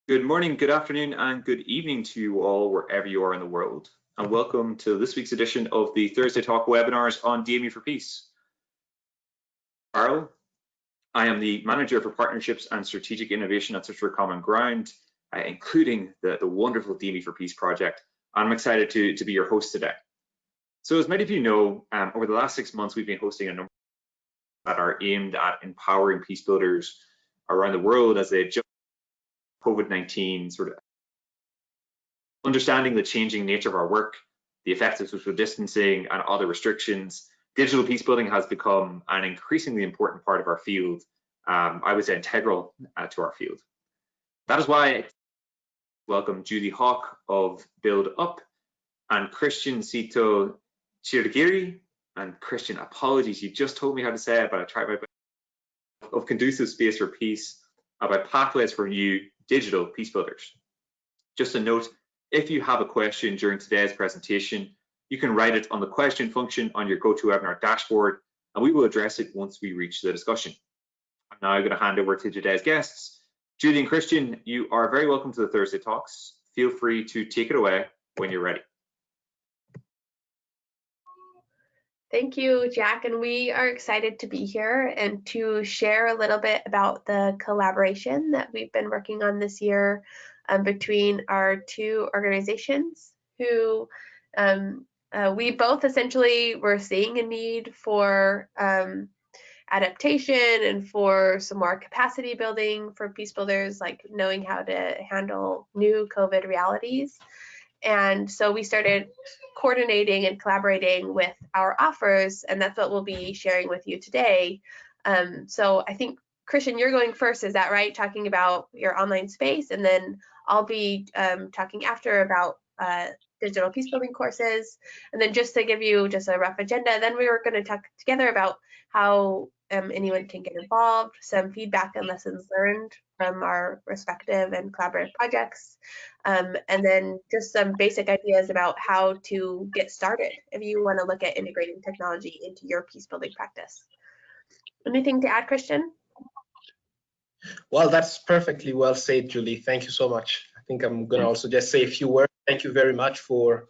Good morning, good afternoon, and good evening to you all, wherever you are in the world. And welcome to this week's edition of the Thursday Talk webinars on DME for Peace. Carl, I am the Manager for Partnerships and Strategic Innovation at Search for Common Ground, including the wonderful DME for Peace project. I'm excited to be your host today. So as many of you know, over the last 6 months, we've been hosting a number that are aimed at empowering peace builders around the world as they adjust COVID-19, sort of understanding the changing nature of our work, the effects of social distancing and other restrictions. Digital peace building has become an increasingly important part of our field. I would say integral to our field. That is why I welcome Judy Hawke of Build Up and Christian Cito Cirhigiri. And Christian, apologies, you just told me how to say it, but I tried my best. Of Conducive Space for Peace about pathways for new digital peace builders. Just a note, if you have a question during today's presentation, you can write it on the question function on your GoToWebinar dashboard, and we will address it once we reach the discussion. I'm now going to hand over to today's guests. Judy and Christian, you are very welcome to the Thursday Talks. Feel free to take it away when you're ready. Thank you, Jack, and we are excited to be here and to share a little bit about the collaboration that we've been working on this year between our two organizations who we both essentially were seeing a need for adaptation and for some more capacity building for peace builders, like knowing how to handle new COVID realities. And so we started coordinating and collaborating with our offers, and that's what we'll be sharing with you today. So I think, Christian, you're going first, is that right? Talking about your online space, and then I'll be talking after about digital peace building courses. And then just to give you just a rough agenda, then we were going to talk together about how anyone can get involved, some feedback and lessons learned from our respective and collaborative projects, and then just some basic ideas about how to get started if you want to look at integrating technology into your peace building practice. Anything to add, Christian? Well, that's perfectly well said, Julie. Thank you so much. I think I'm going to also just say a few words. Thank you very much for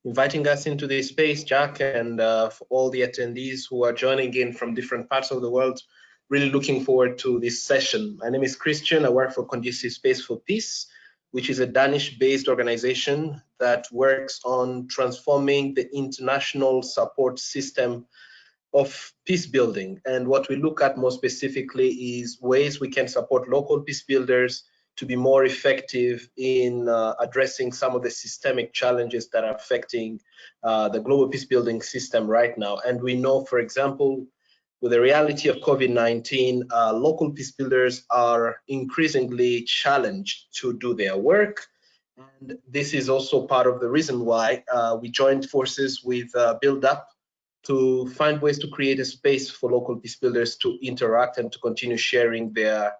inviting us into this space, Jack, and for all the attendees who are joining in from different parts of the world. Really looking forward to this session. My name is Christian. I work for Conducive Space for Peace, which is a Danish-based organization that works on transforming the international support system of peace building. And what we look at more specifically is ways we can support local peace builders to be more effective in addressing some of the systemic challenges that are affecting the global peace building system right now. And we know, for example, with the reality of COVID-19, local peace builders are increasingly challenged to do their work. And this is also part of the reason why we joined forces with Build Up to find ways to create a space for local peace builders to interact and to continue sharing their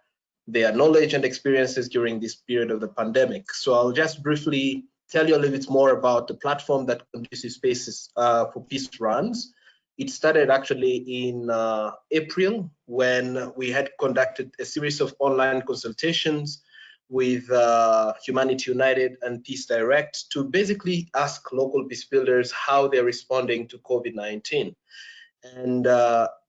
knowledge and experiences during this period of the pandemic. So I'll just briefly tell you a little bit more about the platform that Conducive Spaces for Peace runs. It started actually in April when we had conducted a series of online consultations with Humanity United and Peace Direct to basically ask local peace builders how they're responding to COVID-19. And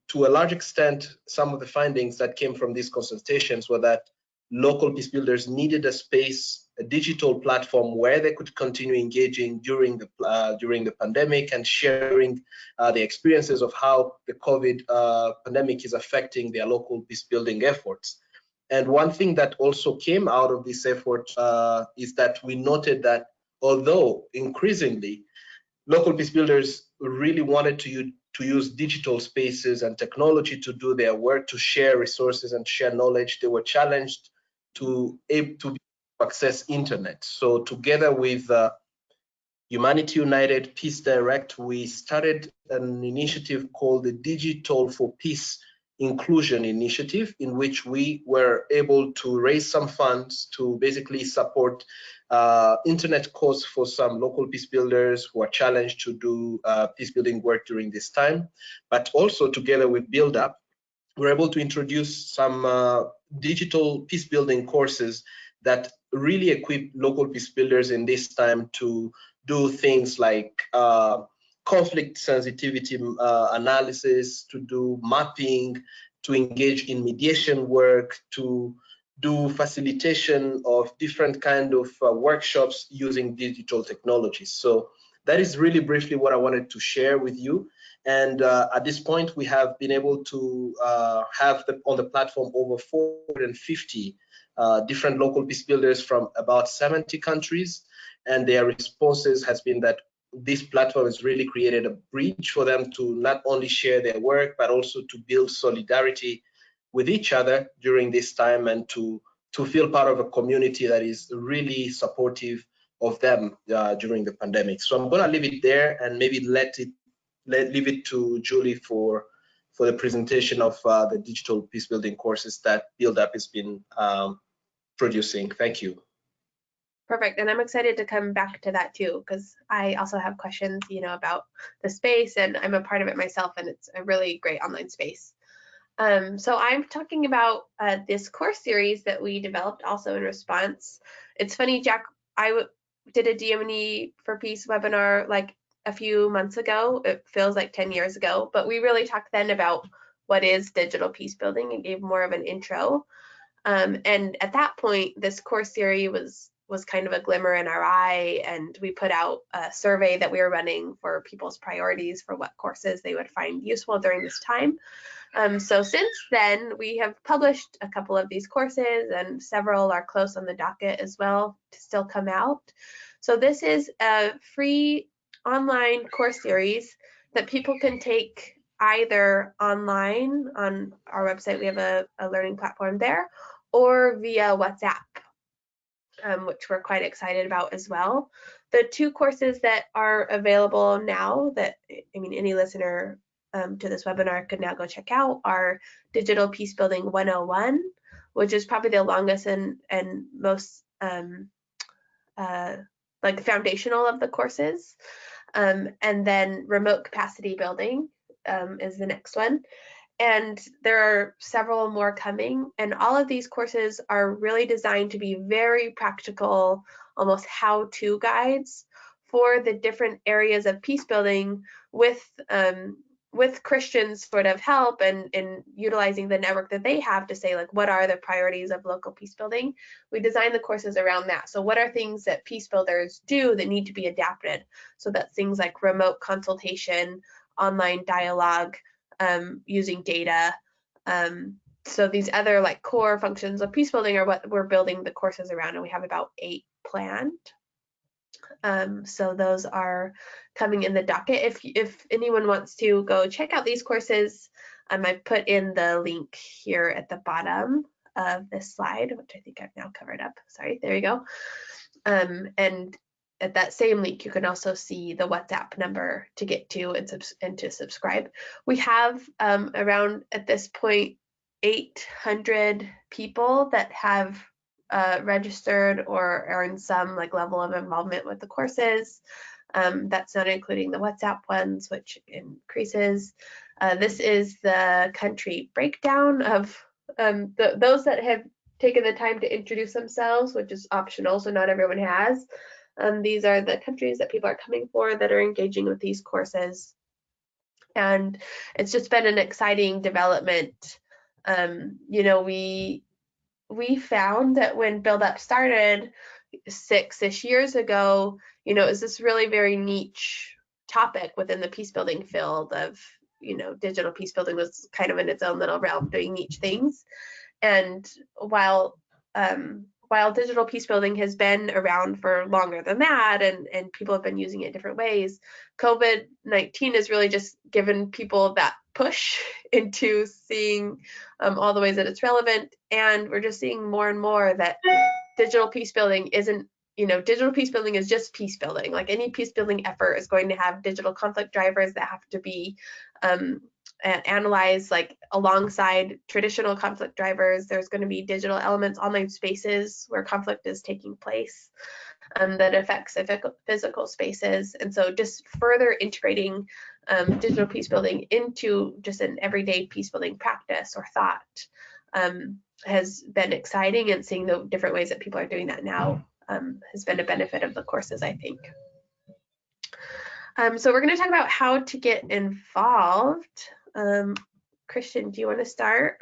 to a large extent, some of the findings that came from these consultations were that local peace builders needed a space, a digital platform where they could continue engaging during the pandemic and sharing the experiences of how the COVID pandemic is affecting their local peace building efforts. And one thing that also came out of this effort is that we noted that although increasingly local peace builders really wanted to use digital spaces and technology to do their work, to share resources and share knowledge, they were challenged to access internet. So together with Humanity United, Peace Direct, we started an initiative called the Digital for Peace Inclusion Initiative, in which we were able to raise some funds to basically support internet course for some local peace builders who are challenged to do peace building work during this time. But also together with Build Up, we're able to introduce some digital peace building courses that really equip local peace builders in this time to do things like conflict sensitivity analysis, to do mapping, to engage in mediation work, to do facilitation of different kind of workshops using digital technologies. So that is really briefly what I wanted to share with you. And at this point, we have been able to have on the platform over 450 different local peace builders from about 70 countries. And their responses has been that this platform has really created a bridge for them to not only share their work, but also to build solidarity with each other during this time, and to feel part of a community that is really supportive of them during the pandemic. So I'm gonna leave it there and maybe leave it to Julie for the presentation of the digital peace building courses that Build Up has been producing. Thank you. Perfect, and I'm excited to come back to that too, because I also have questions, about the space, and I'm a part of it myself, and it's a really great online space. So I'm talking about this course series that we developed also in response. It's funny, Jack, I did a DM&E for Peace webinar like a few months ago. It feels like 10 years ago, but we really talked then about what is digital peace building and gave more of an intro. And at that point, this course series was kind of a glimmer in our eye, and we put out a survey that we were running for people's priorities for what courses they would find useful during this time. So since then, we have published a couple of these courses, and several are close on the docket as well to still come out. So this is a free online course series that people can take either online on our website. We have a learning platform there, or via WhatsApp, which we're quite excited about as well. The two courses that are available now that, any listener to this webinar could now go check out are Digital Peacebuilding 101, which is probably the longest and most like foundational of the courses. And then Remote Capacity Building is the next one. And there are several more coming, and all of these courses are really designed to be very practical, almost how-to guides for the different areas of peace building with Christians' sort of help and utilizing the network that they have to say, like, what are the priorities of local peace building? We design the courses around that. So what are things that peace builders do that need to be adapted? So that's things like remote consultation, online dialogue, using data. So these other like core functions of peace building are what we're building the courses around, and we have about 8 planned. So those are coming in the docket. If anyone wants to go check out these courses, I put in the link here at the bottom of this slide, which I think I've now covered up. Sorry, there you go. And at that same link, you can also see the WhatsApp number to get to and to subscribe. We have around, at this point, 800 people that have registered or are in some like level of involvement with the courses. That's not including the WhatsApp ones, which increases. This is the country breakdown of those that have taken the time to introduce themselves, which is optional, so not everyone has. These are the countries that people are coming for that are engaging with these courses. And it's just been an exciting development. We found that when Build Up started 6-ish years ago, it was this really very niche topic within the peace building field of, digital peace building was kind of in its own little realm doing niche things. And while digital peace building has been around for longer than that, and people have been using it in different ways, COVID-19 has really just given people that push into seeing all the ways that it's relevant. And we're just seeing more and more that digital peace building isn't, digital peace building is just peace building. Like any peace building effort is going to have digital conflict drivers that have to be analyzed like alongside traditional conflict drivers. There's going to be digital elements, online spaces where conflict is taking place that affects physical spaces. And so just further integrating digital peace building into just an everyday peace building practice or thought has been exciting, and seeing the different ways that people are doing that now has been a benefit of the courses, I think. So we're going to talk about how to get involved. Christian, do you want to start?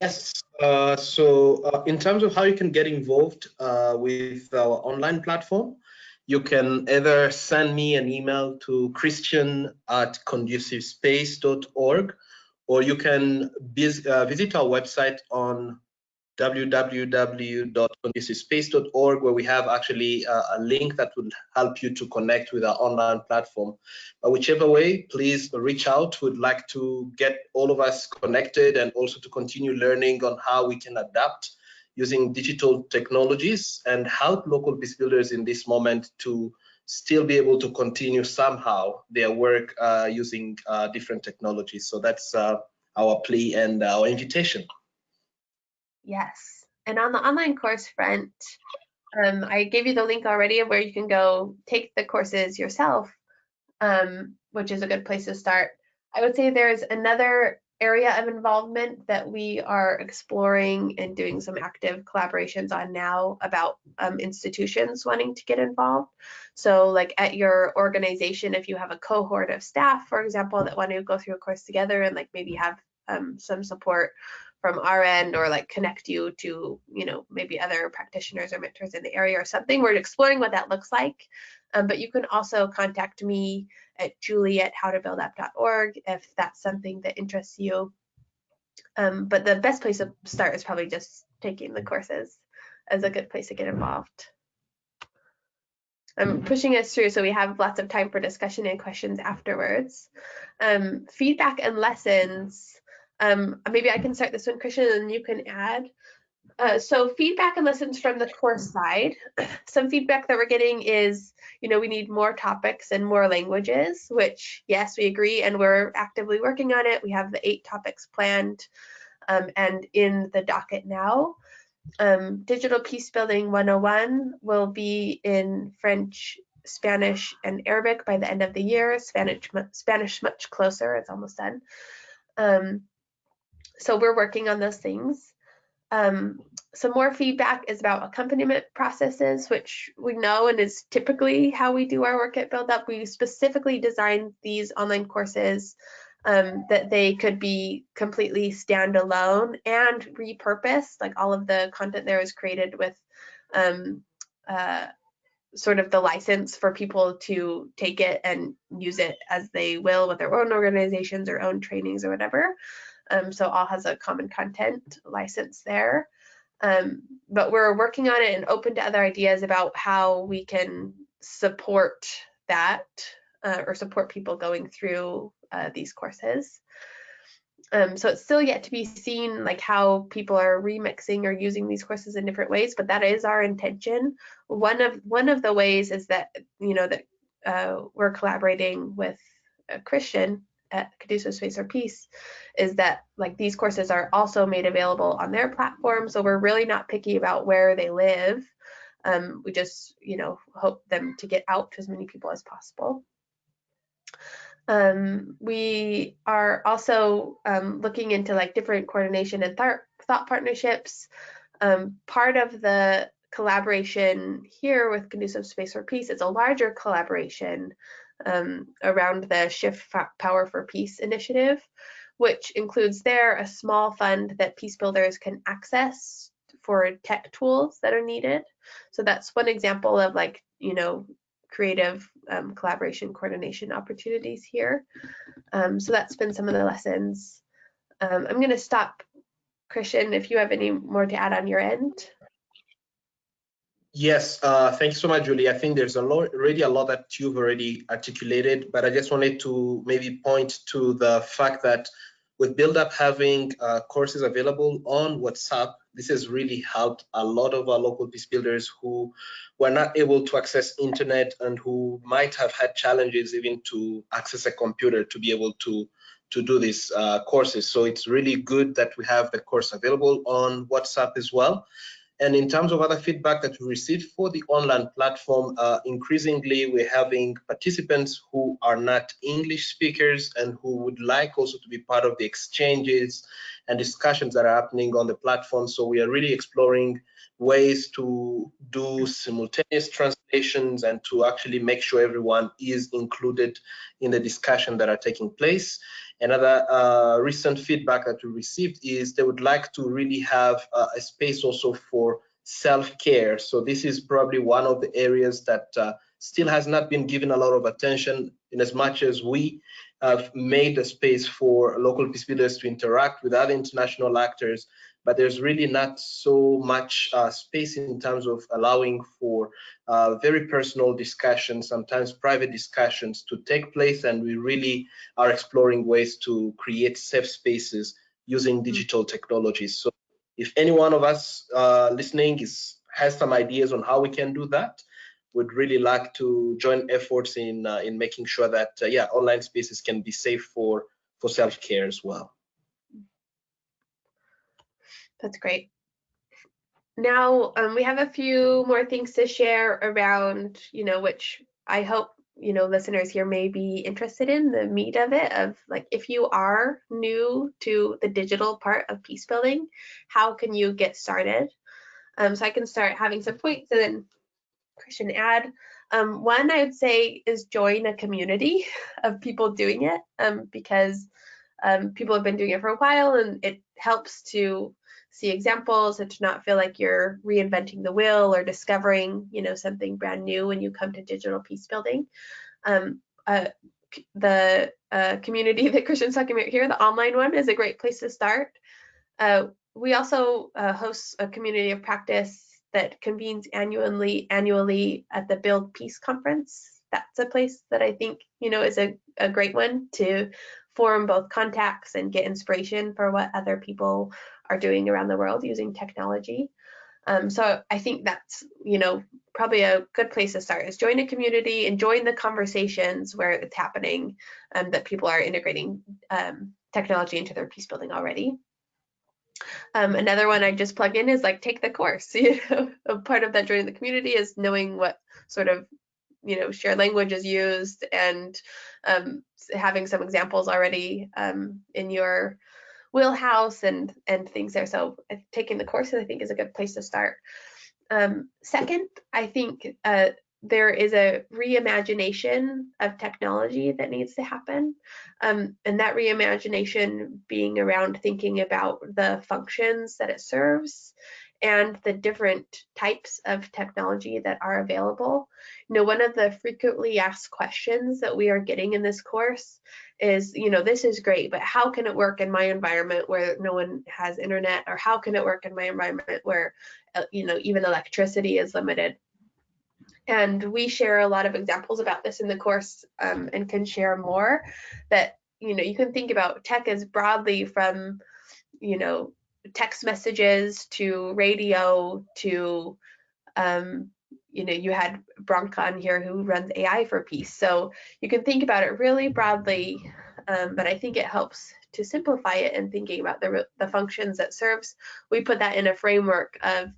Yes. In terms of how you can get involved with our online platform, you can either send me an email to christian@condusivespace.org, or you can visit our website on www.condusivespace.org, where we have actually a link that will help you to connect with our online platform. Whichever way, please reach out. We'd like to get all of us connected and also to continue learning on how we can adapt using digital technologies and help local peace builders in this moment to still be able to continue somehow their work using different technologies. So that's our plea and our invitation. Yes, and on the online course front, I gave you the link already of where you can go take the courses yourself, which is a good place to start. I would say there's another area of involvement that we are exploring and doing some active collaborations on now about institutions wanting to get involved. So like at your organization, if you have a cohort of staff, for example, that want to go through a course together and like maybe have some support from our end, or like connect you to, you know, maybe other practitioners or mentors in the area or something. We're exploring what that looks like. But you can also contact me at julie@howtobuildup.org if that's something that interests you. But the best place to start is probably just taking the courses as a good place to get involved. I'm pushing us through so we have lots of time for discussion and questions afterwards. Feedback and lessons. Maybe I can start this one, Christian, and you can add. So feedback and lessons from the course side. Some feedback that we're getting is, you know, we need more topics and more languages, which, yes, we agree, and we're actively working on it. We have the 8 topics planned and in the docket now. Digital Peacebuilding 101 will be in French, Spanish, and Arabic by the end of the year. Spanish much closer, it's almost done. So we're working on those things. Some more feedback is about accompaniment processes, which we know and is typically how we do our work at Build Up. We specifically designed these online courses that they could be completely standalone and repurposed. Like all of the content there is created with sort of the license for people to take it and use it as they will with their own organizations or own trainings or whatever. So all has a common content license there. But we're working on it and open to other ideas about how we can support that or support people going through these courses. So it's still yet to be seen like how people are remixing or using these courses in different ways, but that is our intention. One of the ways is that, you know, that we're collaborating with a Christian at Conducive Space for Peace, is that like these courses are also made available on their platform. So we're really not picky about where they live. We just, you know, hope them to get out to as many people as possible. We are also looking into like different coordination and thought partnerships. Part of the collaboration here with Conducive Space for Peace is a larger collaboration around the Shift Power for Peace initiative, which includes there a small fund that Peacebuilders can access for tech tools that are needed. So that's one example of like, you know, creative collaboration coordination opportunities here. So that's been some of the lessons. I'm going to stop, Christian, if you have any more to add on your end. Yes, thank you so much, Julie. I think there's already a lot that you've already articulated, but I just wanted to maybe point to the fact that with Build Up having courses available on WhatsApp, this has really helped a lot of our local peace builders who were not able to access internet and who might have had challenges even to access a computer to be able to do these courses. So it's really good that we have the course available on WhatsApp as well. And in terms of other feedback that we received for the online platform, increasingly we're having participants who are not English speakers and who would like also to be part of the exchanges and discussions that are happening on the platform. So we are really exploring ways to do simultaneous translations and to actually make sure everyone is included in the discussion that are taking place. Another recent feedback that we received is they would like to really have a space also for self-care. So this is probably one of the areas that still has not been given a lot of attention, in as much as we have made a space for local peace builders to interact with other international actors, but there's really not so much space in terms of allowing for very personal discussions, sometimes private discussions to take place, and we really are exploring ways to create safe spaces using digital technologies. So if any one of us listening has some ideas on how we can do that, would really like to join efforts in making sure that yeah, online spaces can be safe for self-care as well. That's great. Now we have a few more things to share around, which I hope listeners here may be interested in the meat of it, of like, if you are new to the digital part of peace building, how can you get started? So I can start having some points and then Christian add. One I would say is join a community of people doing it, because people have been doing it for a while, and it helps to see examples and to not feel like you're reinventing the wheel or discovering something brand new when you come to digital peace building. The community that Christian's talking about here, the online one, is a great place to start. We also host a community of practice that convenes annually at the Build Peace Conference. That's a place that I think is a great one to form both contacts and get inspiration for what other people are doing around the world using technology. So I think that's probably a good place to start, is join a community and join the conversations where it's happening, that people are integrating technology into their peace building already. Another one I just plug in is like, take the course. A part of that joining the community is knowing what sort of shared language is used, and having some examples already in your wheelhouse and things there. So taking the courses, I think, is a good place to start. Second, I think there is a reimagination of technology that needs to happen, and that reimagination being around thinking about the functions that it serves and the different types of technology that are available. One of the frequently asked questions that we are getting in this course is, this is great, but how can it work in my environment where no one has internet? Or how can it work in my environment where, even electricity is limited? And we share a lot of examples about this in the course, and can share more, that, you can think about tech as broadly from, text messages to radio to, you had Bronca on here who runs AI for Peace. So you can think about it really broadly, but I think it helps to simplify it and thinking about the functions that serves. We put that in a framework of,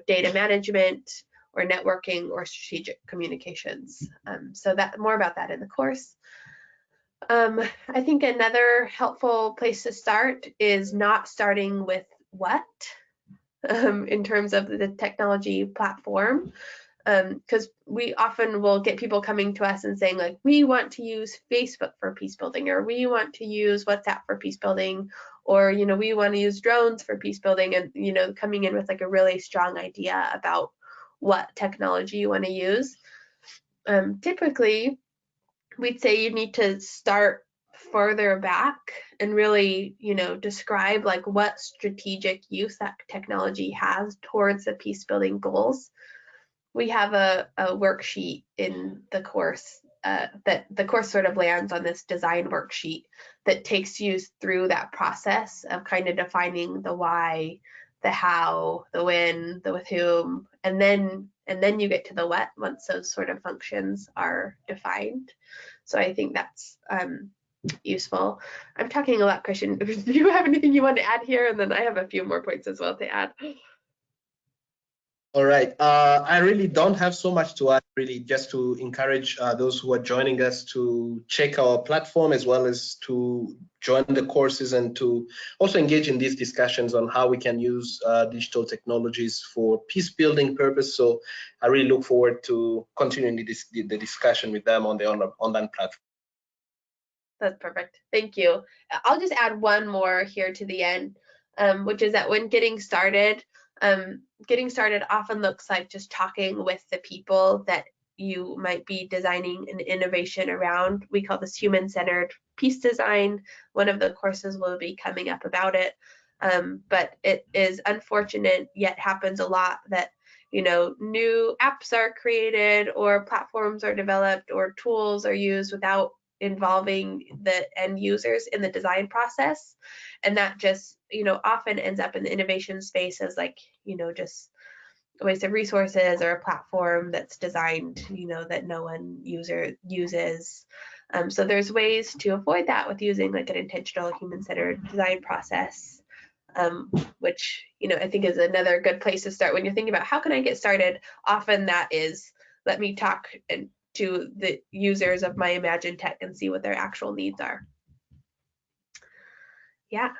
data management or networking or strategic communications. So that more about that in the course. I think another helpful place to start is not starting with what, in terms of the technology platform, because we often will get people coming to us and saying, like, we want to use Facebook for peace building, or we want to use WhatsApp for peace building, or we want to use drones for peace building, and coming in with like a really strong idea about what technology you want to use. Typically, we'd say you need to start further back and really, describe like what strategic use that technology has towards the peace building goals. We have a worksheet in the course that the course sort of lands on this design worksheet that takes you through that process of kind of defining the why, the how, the when, the with whom, and then you get to the what once those sort of functions are defined. So I think that's useful. I'm talking a lot, Christian. Do you have anything you want to add here? And then I have a few more points as well to add. All right. I really don't have so much to add, really, just to encourage those who are joining us to check our platform as well as to join the courses and to also engage in these discussions on how we can use digital technologies for peace building purpose. So I really look forward to continuing the discussion with them on the online platform. That's perfect. Thank you. I'll just add one more here to the end, which is that when getting started often looks like just talking with the people that you might be designing an innovation around. We call this human-centered peace design. One of the courses will be coming up about it. But it is unfortunate, yet happens a lot, that new apps are created or platforms are developed or tools are used without involving the end users in the design process, and that just often ends up in the innovation space as like just a waste of resources or a platform that's designed that no one user uses. So there's ways to avoid that with using like an intentional human-centered design process, which I think is another good place to start when you're thinking about how can I get started. Often that is, let me talk to the users of my imagined tech and see what their actual needs are. Yeah,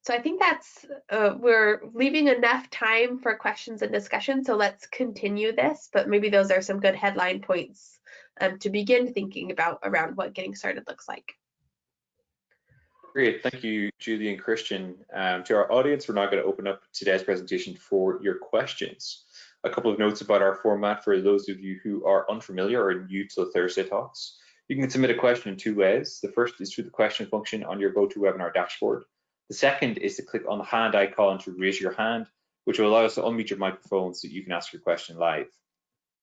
so I think that's we're leaving enough time for questions and discussion, so let's continue this, but maybe those are some good headline points to begin thinking about around what getting started looks like. Great, thank you, Julie and Christian. To our audience, we're now going to open up today's presentation for your questions. A couple of notes about our format for those of you who are unfamiliar or new to the Thursday talks. You can submit a question in two ways. The first is through the question function on your GoToWebinar dashboard. The second is to click on the hand icon to raise your hand, which will allow us to unmute your microphone so you can ask your question live.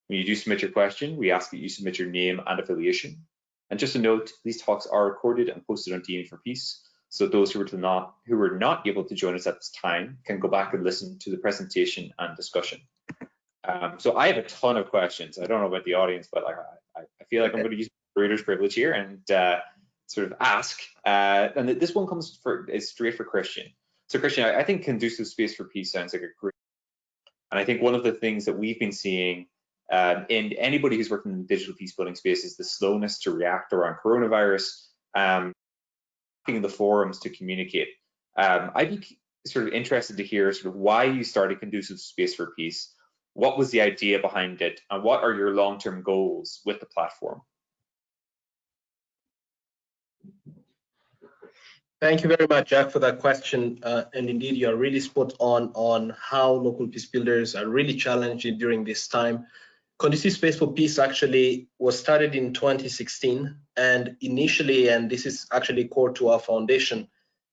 When you do submit your question, we ask that you submit your name and affiliation. And just a note, these talks are recorded and posted on DME for Peace, so those who were not able to join us at this time can go back and listen to the presentation and discussion. So I have a ton of questions. I don't know about the audience, but I feel like I'm going to use my reader's privilege here and sort of ask. And this one is straight for Christian. So Christian, I think Conducive Space for Peace sounds like a great, and I think one of the things that we've been seeing in anybody who's working in the digital peace building space is the slowness to react around coronavirus, in the forums to communicate. I'd be sort of interested to hear sort of why you started Conducive Space for Peace. What was the idea behind it, and what are your long-term goals with the platform? Thank you very much, Jack, for that question. And indeed, you're really spot on how local peace builders are really challenged during this time. Conducive Space for Peace actually was started in 2016, and initially, and this is actually core to our foundation,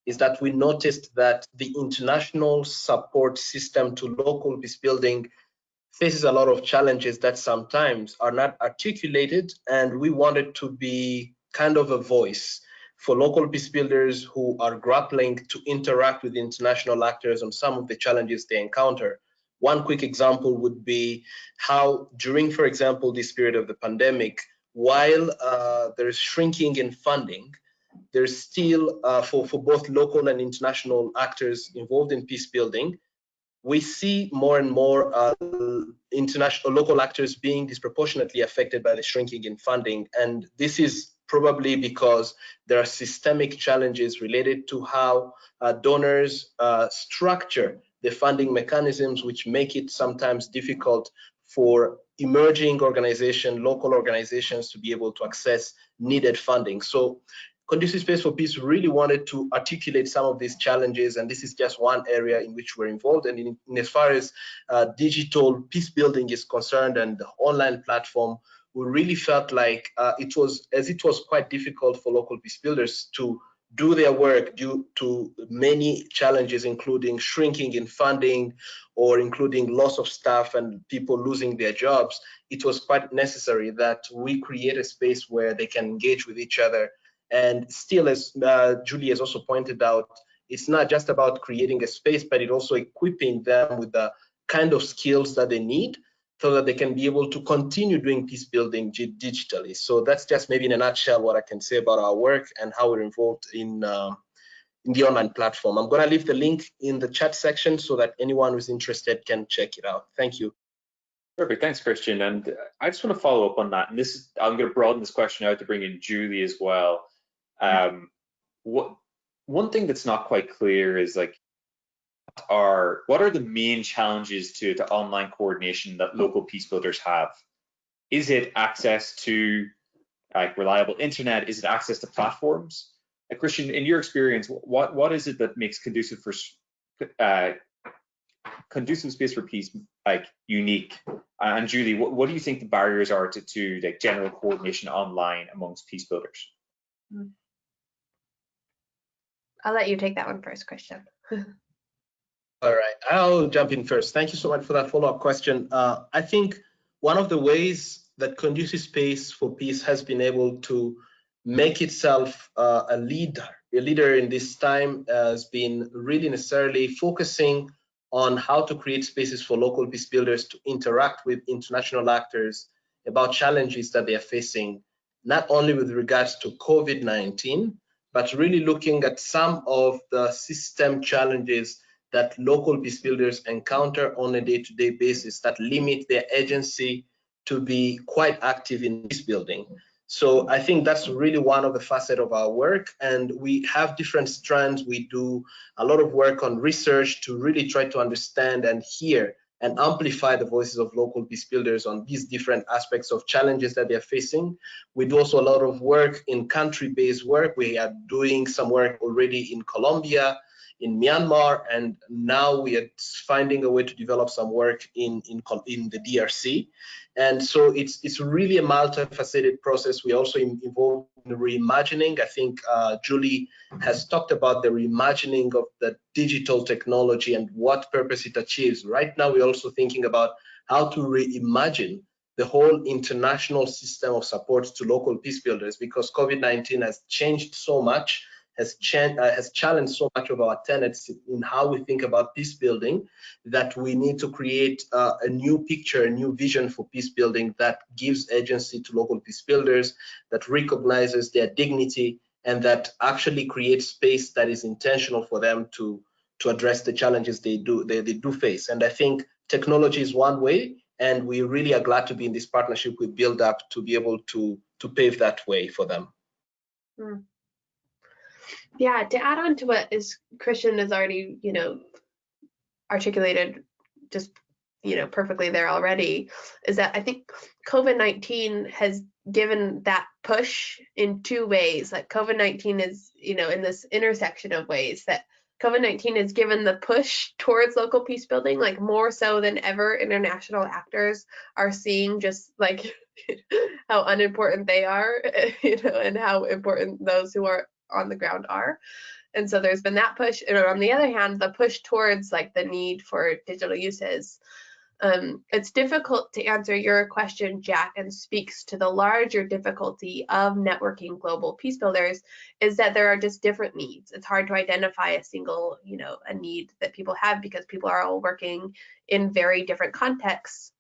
is that we noticed that the international support system to local peace building faces a lot of challenges that sometimes are not articulated, and we wanted to be kind of a voice for local peace builders who are grappling to interact with international actors on some of the challenges they encounter. One quick example would be how during, for example, this period of the pandemic, while there's shrinking in funding, there's still, for both local and international actors involved in peace building, we see more and more international local actors being disproportionately affected by the shrinking in funding. And this is probably because there are systemic challenges related to how donors structure the funding mechanisms, which make it sometimes difficult for emerging organizations, local organizations, to be able to access needed funding. So Conducive Space for Peace really wanted to articulate some of these challenges, and this is just one area in which we're involved. And in as far as digital peace building is concerned and the online platform, we really felt like it was quite difficult for local peace builders to do their work due to many challenges, including shrinking in funding or including loss of staff and people losing their jobs. It was quite necessary that we create a space where they can engage with each other. And still, as Julie has also pointed out, it's not just about creating a space, but it also equipping them with the kind of skills that they need so that they can be able to continue doing peace building digitally. So that's just maybe in a nutshell what I can say about our work and how we're involved in the online platform. I'm going to leave the link in the chat section so that anyone who's interested can check it out. Thank you. Perfect, thanks, Christian. And I just want to follow up on that. And I'm going to broaden this question out to bring in Julie as well. One thing that's not quite clear is like, what are the main challenges to online coordination that local peace builders have? Is it access to like reliable internet? Is it access to platforms? Christian, in your experience, what is it that makes Conducive Space for Peace like unique? And Julie, what do you think the barriers are to like general coordination online amongst peace builders? I'll let you take that one first, Christian. All right, I'll jump in first. Thank you so much for that follow-up question. I think one of the ways that Conducive Space for Peace has been able to make itself a leader in this time has been really necessarily focusing on how to create spaces for local peace builders to interact with international actors about challenges that they are facing, not only with regards to COVID-19, but really looking at some of the system challenges that local peace builders encounter on a day-to-day basis that limit their agency to be quite active in peace building. So I think that's really one of the facets of our work, and we have different strands. We do a lot of work on research to really try to understand and hear and amplify the voices of local peace builders on these different aspects of challenges that they're facing. We do also a lot of work in country-based work. We are doing some work already in Colombia, in Myanmar, and now we are finding a way to develop some work in the DRC. And so it's really a multifaceted process. We also involved in reimagining. I think Julie has talked about the reimagining of the digital technology and what purpose it achieves. Right now, we're also thinking about how to reimagine the whole international system of support to local peace builders, because COVID-19 has changed so much, has challenged so much of our tenets in how we think about peace building, that we need to create a new picture, a new vision for peace building that gives agency to local peace builders, that recognizes their dignity, and that actually creates space that is intentional for them to address the challenges they do face. And I think technology is one way, and we really are glad to be in this partnership with Build Up to be able to pave that way for them. Yeah, to add on to what Christian has already, articulated just, perfectly there already, is that I think COVID-19 has given that push in two ways. Like COVID-19 is, in this intersection of ways that COVID-19 has given the push towards local peace building, like more so than ever. International actors are seeing just like how unimportant they are, and how important those who are on the ground are. And so there's been that push. And on the other hand, the push towards like the need for digital uses. It's difficult to answer your question, Jack, and speaks to the larger difficulty of networking global peace builders, is that there are just different needs. It's hard to identify a single, a need that people have, because people are all working in very different contexts.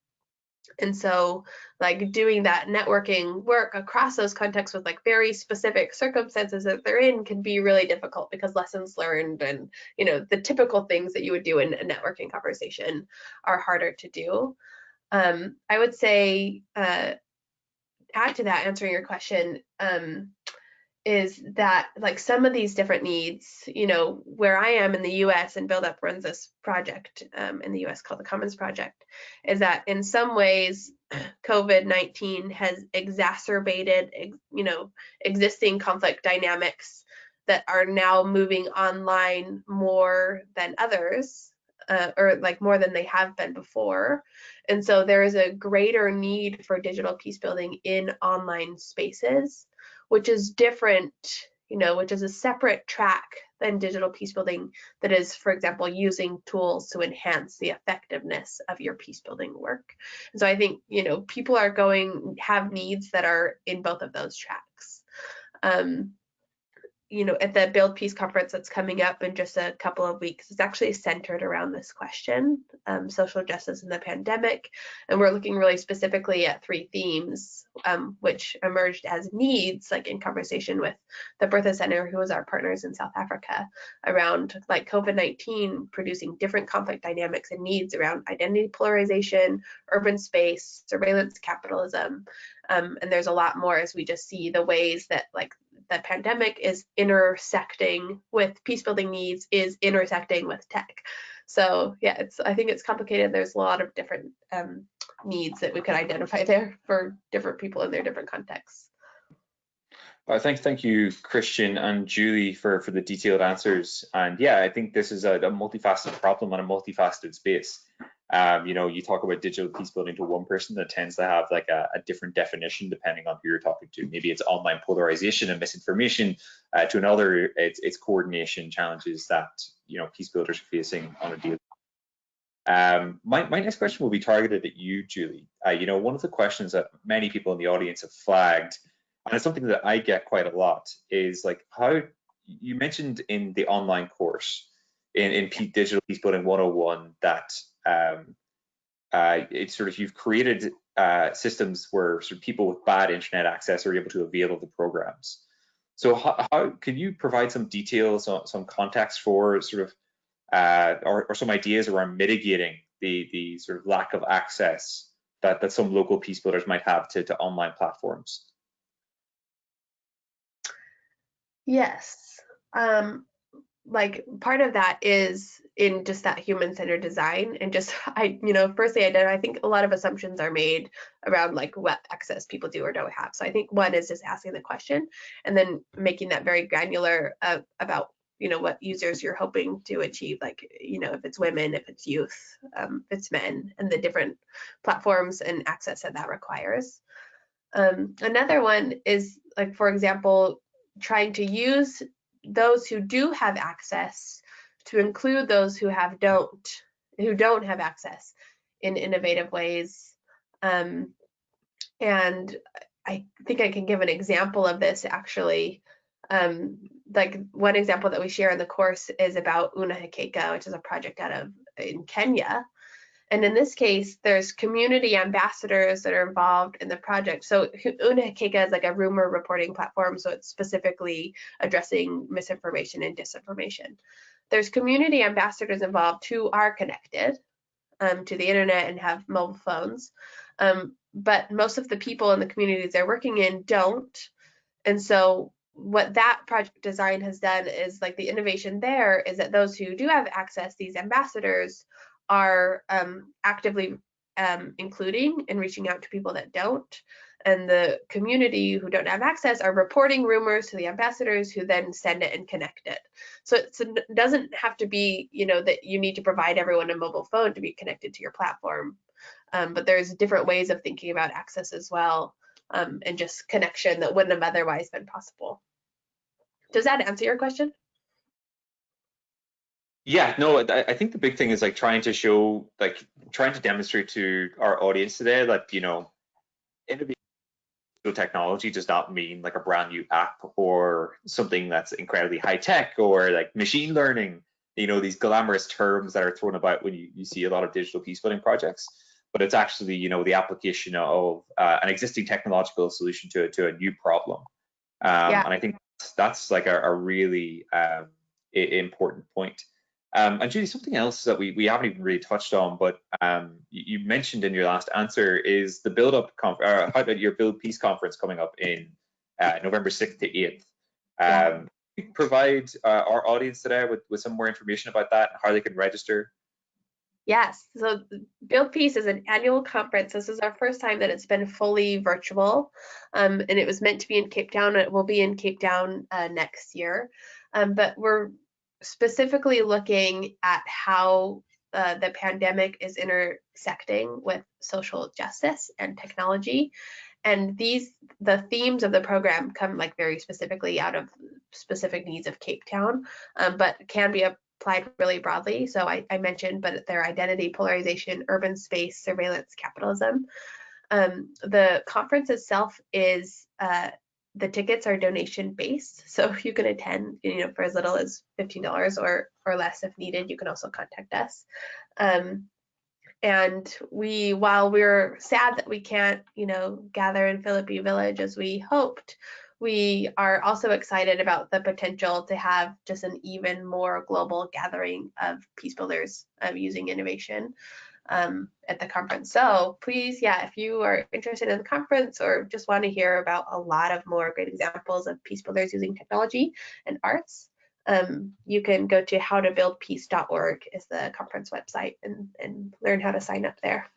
And so like doing that networking work across those contexts with like very specific circumstances that they're in can be really difficult, because lessons learned and, the typical things that you would do in a networking conversation are harder to do. I would say, add to that, answering your question, is that like some of these different needs, where I am in the US, and Build Up runs this project in the US called the Commons Project, is that in some ways COVID-19 has exacerbated, existing conflict dynamics that are now moving online more than others, or like more than they have been before. And so there is a greater need for digital peace building in online spaces, which is different, which is a separate track than digital peace building that is, for example, using tools to enhance the effectiveness of your peace building work. And so I think, people are have needs that are in both of those tracks. at the Build Peace conference that's coming up in just a couple of weeks, it's actually centered around this question, social justice in the pandemic. And we're looking really specifically at 3 themes, which emerged as needs, like in conversation with the Bertha Center, who is our partners in South Africa, around like COVID-19 producing different conflict dynamics and needs around identity polarization, urban space, surveillance capitalism. And there's a lot more as we just see the ways that like the pandemic is intersecting with peace building needs, is intersecting with tech. So yeah, I think it's complicated. There's a lot of different needs that we could identify there for different people in their different contexts. Thank you, Christian and Julie, for the detailed answers. And yeah, I think this is a multifaceted problem and a multifaceted space. You talk about digital peace building to one person that tends to have like a different definition depending on who you're talking to. Maybe it's online polarization and misinformation. To another, it's coordination challenges that peace builders are facing on a daily. My next question will be targeted at you, Julie. One of the questions that many people in the audience have flagged, and it's something that I get quite a lot, is like how you mentioned in the online course in Digital Peace Building 101 that it's sort of you've created systems where sort of people with bad internet access are able to avail of the programs. So how can you provide some details, some context for sort of or some ideas around mitigating the sort of lack of access that some local peace builders might have to online platforms? Yes. Like part of that is in just that human-centered design, and just firstly, I think a lot of assumptions are made around like what access people do or don't have. So I think one is just asking the question and then making that very granular about what users you're hoping to achieve, like if it's women, if it's youth, if it's men, and the different platforms and access that requires. Another one is like, for example, trying to use those who do have access to include those who don't have access in innovative ways. And I think I can give an example of this actually. Like one example that we share in the course is about Unahakeka, which is a project in Kenya. And in this case, there's community ambassadors that are involved in the project. So Unahakeka is like a rumor reporting platform, so it's specifically addressing misinformation and disinformation. There's community ambassadors involved who are connected to the internet and have mobile phones, but most of the people in the communities they're working in don't. And so what that project design has done is, like, the innovation there is that those who do have access, these ambassadors, are actively including and reaching out to people that don't, and the community who don't have access are reporting rumors to the ambassadors, who then send it and connect it. So it doesn't have to be, that you need to provide everyone a mobile phone to be connected to your platform, but there's different ways of thinking about access as well, and just connection that wouldn't have otherwise been possible. Does that answer your question? Yeah, no, I think the big thing is like trying to demonstrate to our audience today that, innovative technology does not mean like a brand new app or something that's incredibly high tech or like machine learning, these glamorous terms that are thrown about when you see a lot of digital peace building projects. But it's actually, the application of an existing technological solution to a new problem. Yeah. And I think that's like a really important point. And Julie, something else that we haven't even really touched on, but you mentioned in your last answer is the how about your Build Peace conference coming up in November 6th to 8th. Yeah. Provide our audience today with some more information about that and how they can register. Yes, so Build Peace is an annual conference. This is our first time that it's been fully virtual, and it was meant to be in Cape Town. It will be in Cape Town next year, but we're specifically looking at how the pandemic is intersecting with social justice and technology. And the themes of the program come like very specifically out of specific needs of Cape Town, but can be applied really broadly. So I mentioned, but their identity polarization, urban space, surveillance capitalism. The conference itself is the tickets are donation based, so you can attend, for as little as $15 or less if needed. You can also contact us. And while we're sad that we can't, gather in Philippi Village as we hoped, we are also excited about the potential to have just an even more global gathering of Peacebuilders using innovation at the conference. So please, if you are interested in the conference or just want to hear about a lot of more great examples of Peacebuilders using technology and arts, you can go to howtobuildpeace.org is the conference website and learn how to sign up there.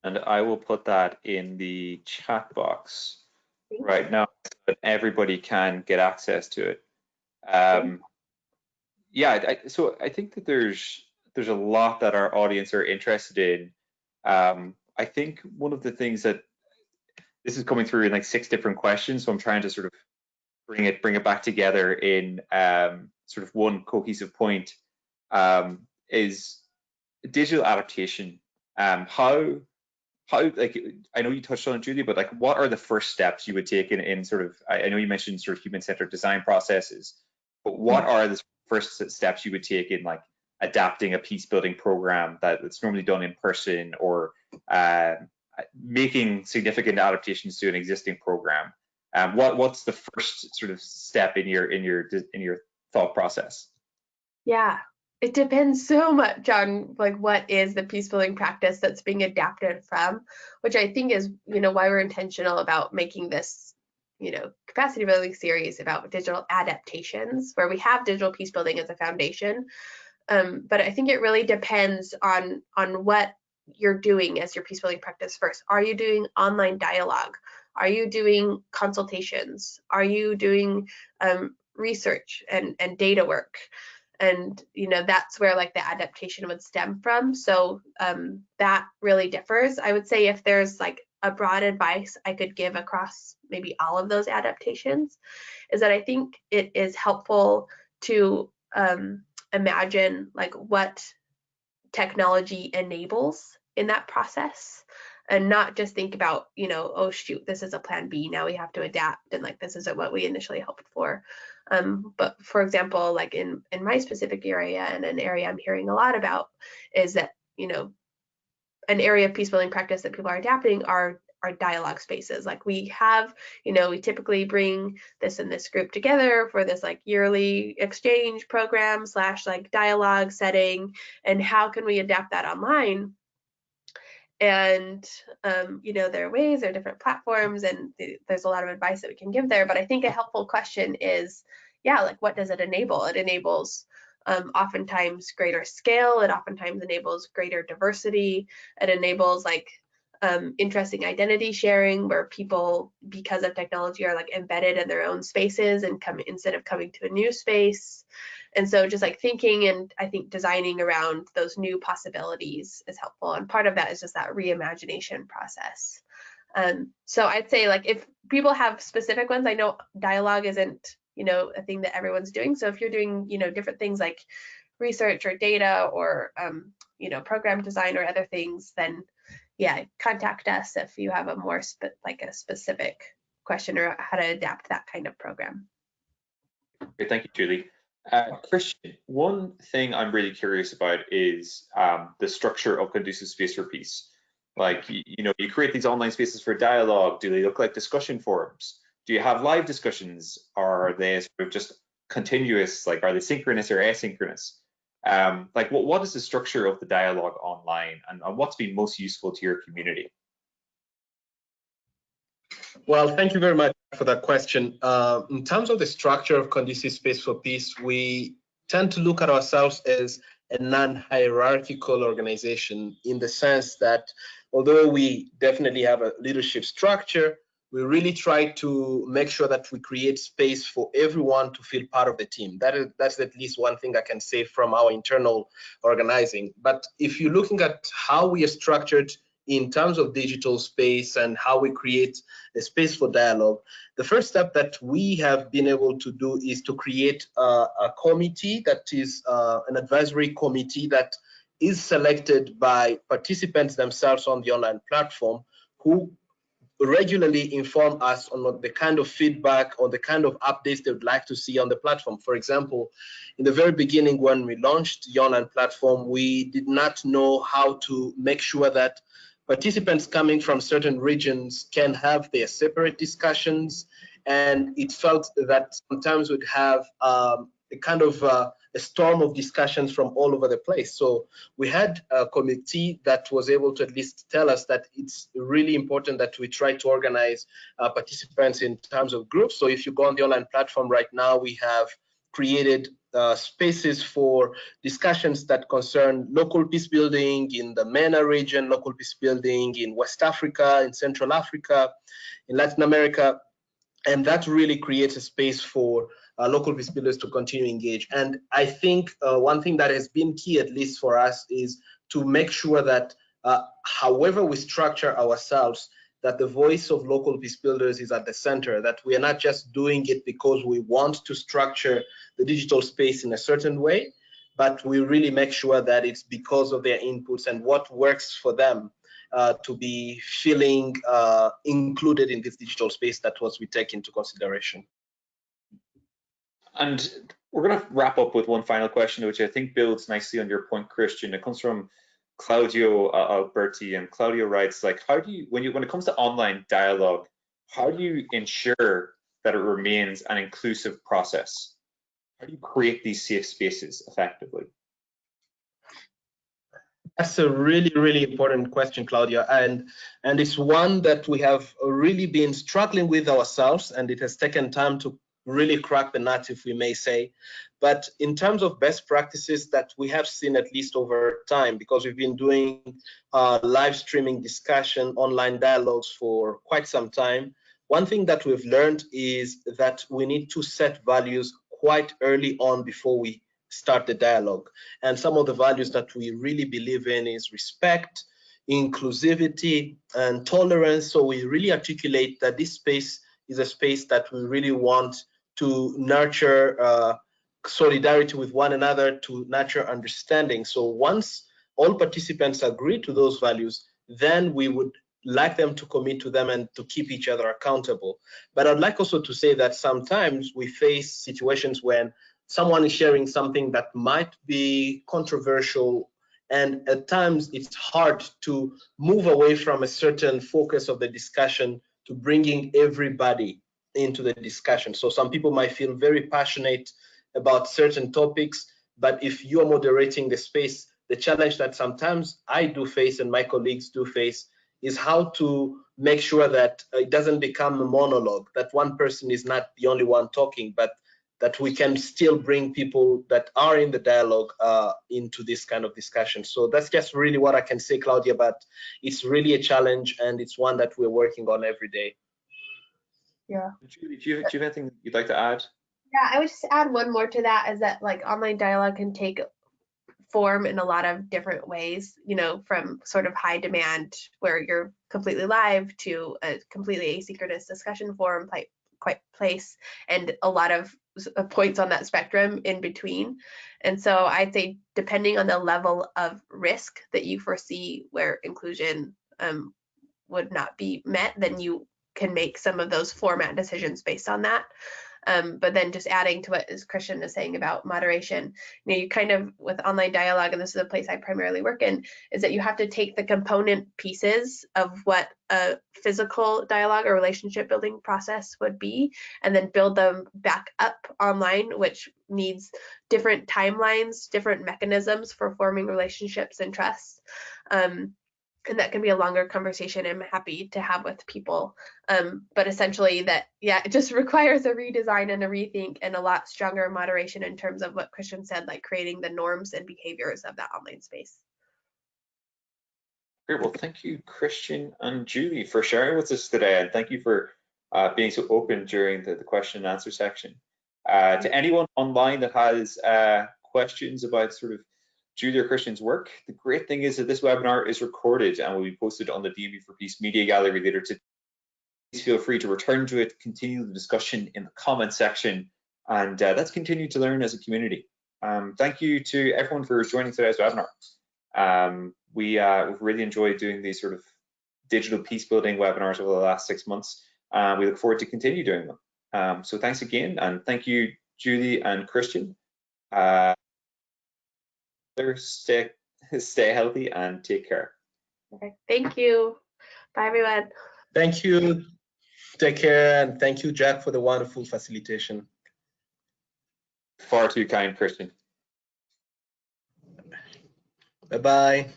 And I will put that in the chat box right now so that everybody can get access to it. So I think that there's a lot that our audience are interested in. I think one of the things that this is coming through in like 6 different questions, so I'm trying to sort of bring it back together in sort of one cohesive point, is digital adaptation. How like, I know you touched on it, Julie, but like, what are the first steps you would take in sort of, I know you mentioned sort of human-centered design processes, but what are the first steps you would take in like adapting a peace building program that's normally done in person, or making significant adaptations to an existing program? What's the first sort of step in your thought process? Yeah, it depends so much on like what is the peace building practice that's being adapted from, which I think is why we're intentional about making this capacity building series about digital adaptations, where we have digital peace building as a foundation. But I think it really depends on what you're doing as your peace building practice first. Are you doing online dialogue? Are you doing consultations? Are you doing research and data work? And that's where like the adaptation would stem from. So that really differs. I would say if there's like a broad advice I could give across maybe all of those adaptations, is that I think it is helpful to imagine like what technology enables in that process, and not just think about, oh shoot, this is a plan B, now we have to adapt, and like this isn't what we initially hoped for. But for example, like in my specific area, and an area I'm hearing a lot about, is that an area of peace building practice that people are adapting are dialogue spaces. Like we have, we typically bring this and this group together for this like yearly exchange program / like dialogue setting, and how can we adapt that online? And there are ways, there are different platforms, and there's a lot of advice that we can give there. But I think a helpful question is, like what does it enable? It enables oftentimes greater scale. It oftentimes enables greater diversity. It enables like interesting identity sharing, where people, because of technology, are like embedded in their own spaces and instead of coming to a new space. And so just like thinking and I think designing around those new possibilities is helpful. And part of that is just that reimagination process. So I'd say like if people have specific ones, I know dialogue isn't, a thing that everyone's doing. So if you're doing, different things like research or data or, program design or other things, then contact us if you have a more a specific question or how to adapt that kind of program. Great, thank you, Julie. Christian, one thing I'm really curious about is the structure of Conducive Space for Peace. Like, you create these online spaces for dialogue. Do they look like discussion forums? Do you have live discussions? Are they sort of just continuous? Like, are they synchronous or asynchronous? Like, what is the structure of the dialogue online, and what's been most useful to your community? Well, thank you very much for that question. In terms of the structure of Conducive Space for Peace, we tend to look at ourselves as a non-hierarchical organization, in the sense that although we definitely have a leadership structure, we really try to make sure that we create space for everyone to feel part of the team. That's at least one thing I can say from our internal organizing. But if you're looking at how we are structured in terms of digital space and how we create a space for dialogue, the first step that we have been able to do is to create a committee that is an advisory committee that is selected by participants themselves on the online platform, who regularly inform us on the kind of feedback or the kind of updates they would like to see on the platform. For example, in the very beginning when we launched the online platform, we did not know how to make sure that participants coming from certain regions can have their separate discussions, and it felt that sometimes we'd have a kind of a storm of discussions from all over the place. So we had a committee that was able to at least tell us that it's really important that we try to organize participants in terms of groups. So if you go on the online platform right now, we have created spaces for discussions that concern local peace building in the MENA region, local peace building in West Africa, in Central Africa, in Latin America. And that really creates a space for local peace builders to continue to engage. And I think one thing that has been key, at least for us, is to make sure that however we structure ourselves, that the voice of local peace builders is at the center, that we are not just doing it because we want to structure the digital space in a certain way, but we really make sure that it's because of their inputs and what works for them to be feeling included in this digital space. That was we take into consideration. And we're going to wrap up with one final question, which I think builds nicely on your point, Christian. It comes from Claudio Alberti, and Claudio writes, like, how do you, when it comes to online dialogue, how do you ensure that it remains an inclusive process? How do you create these safe spaces effectively? That's a really, really important question, Claudia, and it's one that we have really been struggling with ourselves, and it has taken time to really crack the nut, if we may say. But in terms of best practices that we have seen, at least over time, because we've been doing live streaming discussion, online dialogues for quite some time, one thing that we've learned is that we need to set values quite early on before we start the dialogue. And some of the values that we really believe in is respect, inclusivity, and tolerance. So we really articulate that this space is a space that we really want to nurture solidarity with one another, to nurture understanding. So once all participants agree to those values, then we would like them to commit to them and to keep each other accountable. But I'd like also to say that sometimes we face situations when someone is sharing something that might be controversial, and at times it's hard to move away from a certain focus of the discussion to bringing everybody into the discussion. So some people might feel very passionate about certain topics, but if you're moderating the space, the challenge that sometimes I do face and my colleagues do face is how to make sure that it doesn't become a monologue, that one person is not the only one talking, but that we can still bring people that are in the dialogue into this kind of discussion. So that's just really what I can say, Claudia, but it's really a challenge, and it's one that we're working on every day. Yeah. Julie, do you have anything you'd like to add? Yeah, I would just add one more to that, is that like online dialogue can take form in a lot of different ways, you know, from sort of high demand where you're completely live to a completely asynchronous discussion forum quite place, and a lot of points on that spectrum in between. And so I'd say depending on the level of risk that you foresee where inclusion would not be met, then you can make some of those format decisions based on that. But then just adding to what Christian is saying about moderation, you know, you kind of, with online dialogue, and this is a place I primarily work in, is that you have to take the component pieces of what a physical dialogue or relationship building process would be, and then build them back up online, which needs different timelines, different mechanisms for forming relationships and trust. And that can be a longer conversation I'm happy to have with people. But essentially that, yeah, it just requires a redesign and a rethink and a lot stronger moderation in terms of what Christian said, like creating the norms and behaviors of that online space. Great. Well, thank you, Christian and Julie, for sharing with us today. And thank you for being so open during the question and answer section. To anyone online that has questions about sort of Julie or Christian's work, the great thing is that this webinar is recorded and will be posted on the DMV for Peace Media Gallery later today. Please feel free to return to it, continue the discussion in the comment section, and let's continue to learn as a community. Thank you to everyone for joining today's webinar. We've really enjoyed doing these sort of digital peace building webinars over the last 6 months. We look forward to continue doing them. So thanks again, and thank you, Julie and Christian. Stay healthy and take care. Okay. Thank you. Bye, everyone. Thank you. Take care, and thank you, Jack, for the wonderful facilitation. Far too kind, Christian. Bye-bye.